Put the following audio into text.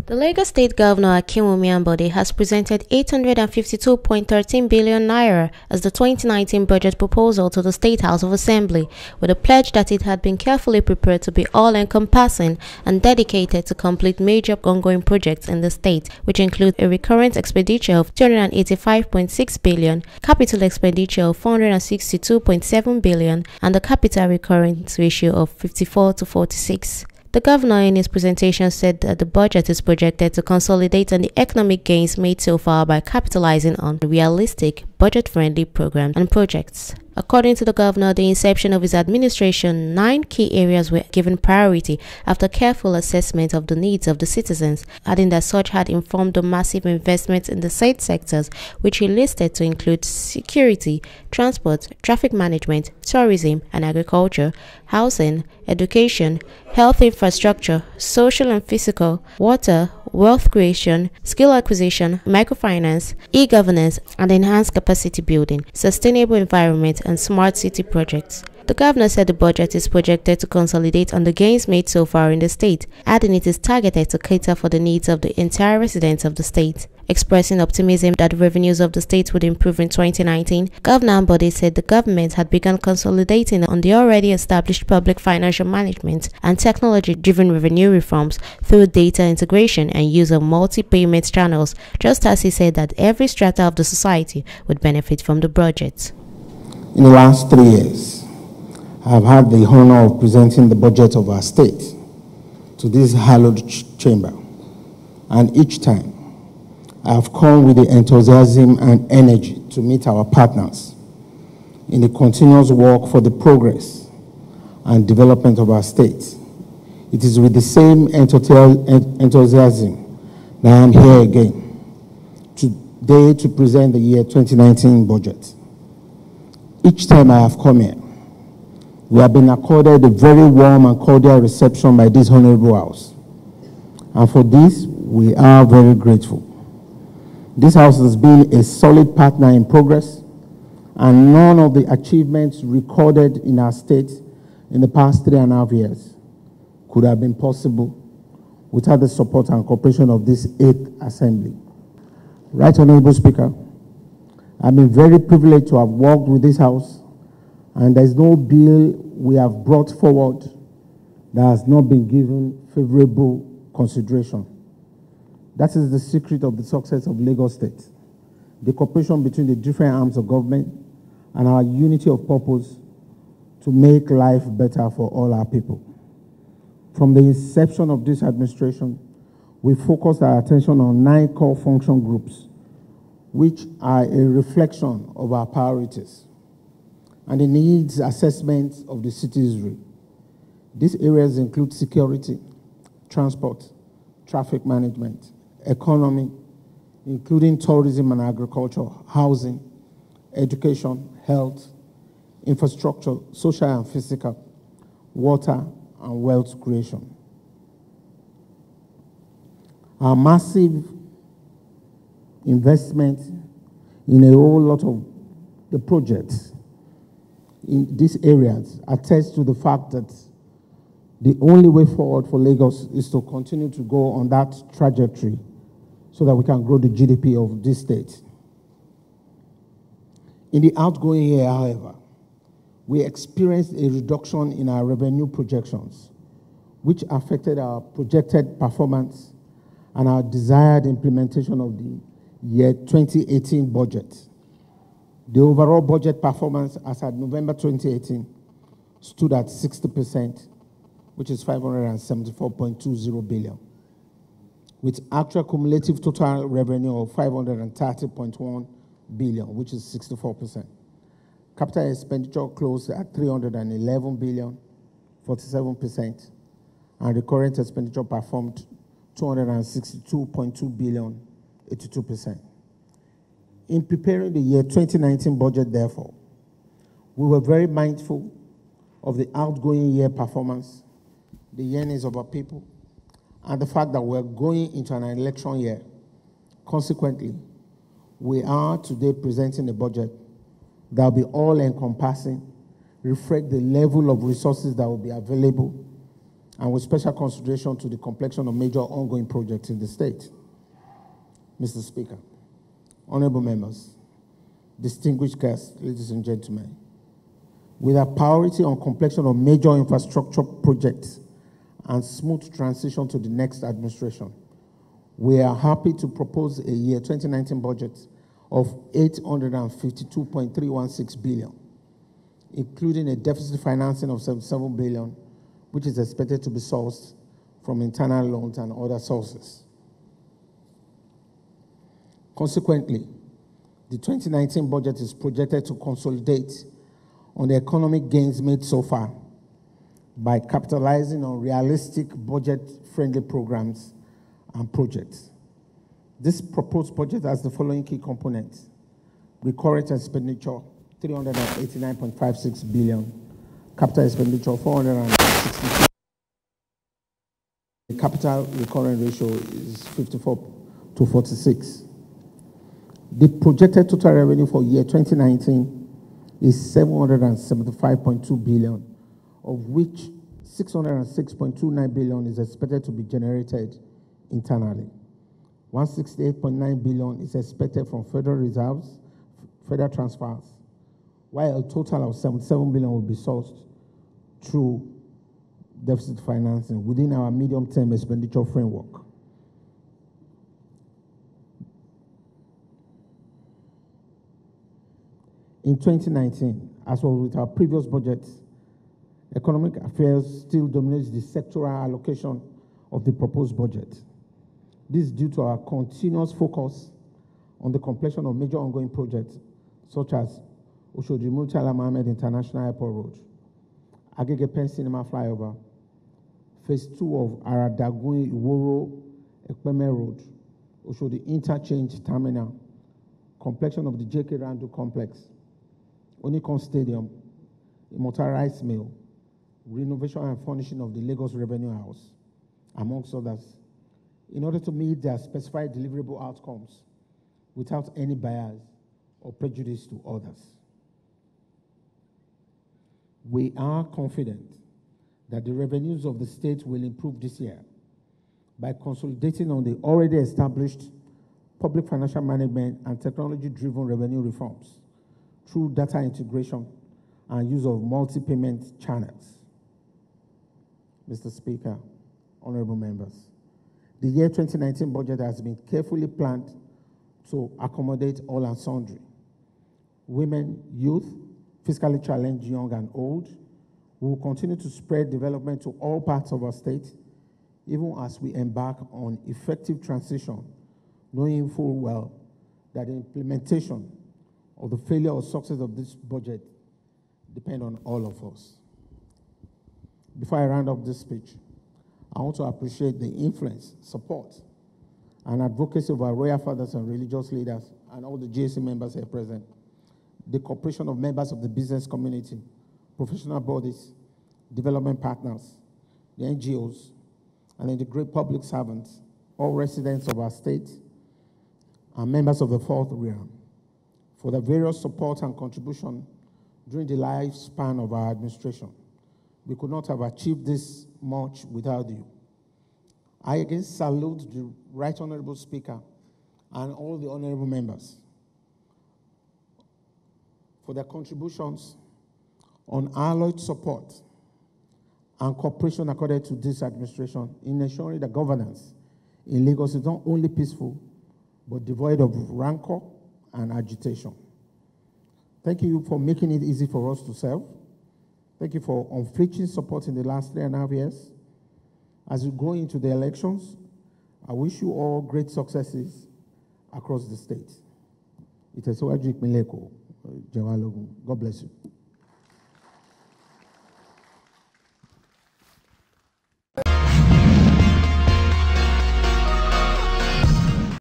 The Lagos State Governor Ambode has presented 852.13 billion naira as the 2019 budget proposal to the State House of Assembly, with a pledge that it had been carefully prepared to be all-encompassing and dedicated to complete major ongoing projects in the state, which include a recurrent expenditure of 285.6 billion, capital expenditure of 462.7 billion, and a capital recurrence ratio of 54:46. The governor in his presentation said that the budget is projected to consolidate on the economic gains made so far by capitalizing on realistic, budget-friendly programs and projects. According to the governor, the inception of his administration, 9 key areas were given priority after careful assessment of the needs of the citizens, adding that such had informed the massive investments in the said sectors, which he listed to include security, transport, traffic management, tourism and agriculture, housing, education, health infrastructure, social and physical, water, wealth creation, skill acquisition, microfinance, e-governance, and enhanced capacity building, sustainable environment, and smart city projects. The governor said the budget is projected to consolidate on the gains made so far in the state, adding it is targeted to cater for the needs of the entire residents of the state. Expressing optimism that the revenues of the state would improve in 2019, Governor Ambode said the government had begun consolidating on the already established public financial management and technology-driven revenue reforms through data integration and use of multi-payment channels, just as he said that every strata of the society would benefit from the budget. In the last 3 years, I have had the honor of presenting the budget of our state to this hallowed chamber, and each time I have come with the enthusiasm and energy to meet our partners in the continuous work for the progress and development of our state. It is with the same enthusiasm that I am here again today to present the year 2019 budget. Each time I have come here, we have been accorded a very warm and cordial reception by this Honorable House. And for this, we are very grateful. This House has been a solid partner in progress, and none of the achievements recorded in our state in the past 3.5 years could have been possible without the support and cooperation of this 8th Assembly. Right Honorable Speaker, I've been very privileged to have worked with this House, and there is no bill we have brought forward that has not been given favorable consideration. That is the secret of the success of Lagos State, the cooperation between the different arms of government and our unity of purpose to make life better for all our people. From the inception of this administration, we focused our attention on 9 core function groups, which are a reflection of our priorities and the needs assessment of the citizenry. These areas include security, transport, traffic management, economy, including tourism and agriculture, housing, education, health, infrastructure, social and physical, water, and wealth creation. Our massive investment in a whole lot of the projects in these areas attests to the fact that the only way forward for Lagos is to continue to go on that trajectory so that we can grow the GDP of this state. In the outgoing year, however, we experienced a reduction in our revenue projections, which affected our projected performance and our desired implementation of the year 2018 budget. The overall budget performance as at November 2018 stood at 60%, which is 574.20 billion, with actual cumulative total revenue of 530.1 billion, which is 64%. Capital expenditure closed at 311 billion, 47%, and recurrent expenditure performed 262.2 billion, 82%. In preparing the year 2019 budget, therefore, we were very mindful of the outgoing year performance, the yearnings of our people, and the fact that we're going into an election year. Consequently, we are today presenting a budget that will be all-encompassing, reflect the level of resources that will be available, and with special consideration to the completion of major ongoing projects in the state. Mr. Speaker, honorable members, distinguished guests, ladies and gentlemen, with a priority on completion of major infrastructure projects and smooth transition to the next administration, we are happy to propose a year 2019 budget of 852.316 billion, including a deficit financing of 77 billion, which is expected to be sourced from internal loans and other sources. Consequently, the 2019 budget is projected to consolidate on the economic gains made so far by capitalizing on realistic budget-friendly programs and projects. This proposed budget has the following key components: recurrent expenditure, 389.56 billion, capital expenditure, 460. The capital recurrent ratio is 54:46. The projected total revenue for year 2019 is 775.2 billion, of which 606.29 billion is expected to be generated internally. 168.9 billion is expected from federal reserves, federal transfers, while a total of 77 billion will be sourced through deficit financing within our medium-term expenditure framework. In 2019, as well with our previous budgets, economic affairs still dominates the sectoral allocation of the proposed budget. This is due to our continuous focus on the completion of major ongoing projects such as Oshodi Murtala Mohammed International Airport Road, Agege Pen Cinema Flyover, Phase 2 of Aradagun Iworo Ekpeme Road, Oshodi Interchange Terminal, completion of the JK Randu Complex, Onikon Stadium, Immortal Rice Mill, renovation and furnishing of the Lagos Revenue House, amongst others, in order to meet their specified deliverable outcomes without any bias or prejudice to others. We are confident that the revenues of the state will improve this year by consolidating on the already established public financial management and technology-driven revenue reforms through data integration and use of multi-payment channels. Mr. Speaker, honorable members, the year 2019 budget has been carefully planned to accommodate all and sundry: women, youth, fiscally challenged, young and old. We will continue to spread development to all parts of our state, even as we embark on effective transition, knowing full well that the implementation of the failure or success of this budget depend on all of us. Before I round up this speech, I want to appreciate the influence, support, and advocacy of our royal fathers and religious leaders and all the GSC members here present, the cooperation of members of the business community, professional bodies, development partners, the NGOs, and then the great public servants, all residents of our state, and members of the fourth realm, for the various support and contribution during the lifespan of our administration. We could not have achieved this much without you. I again salute the Right Honorable Speaker and all the honorable members for their contributions on unalloyed support and cooperation accorded to this administration in ensuring that governance in Lagos is not only peaceful, but devoid of rancor and agitation. Thank you for making it easy for us to serve. Thank you for unflinching support in the last 3.5 years. As we go into the elections, I wish you all great successes across the state. It is God bless you.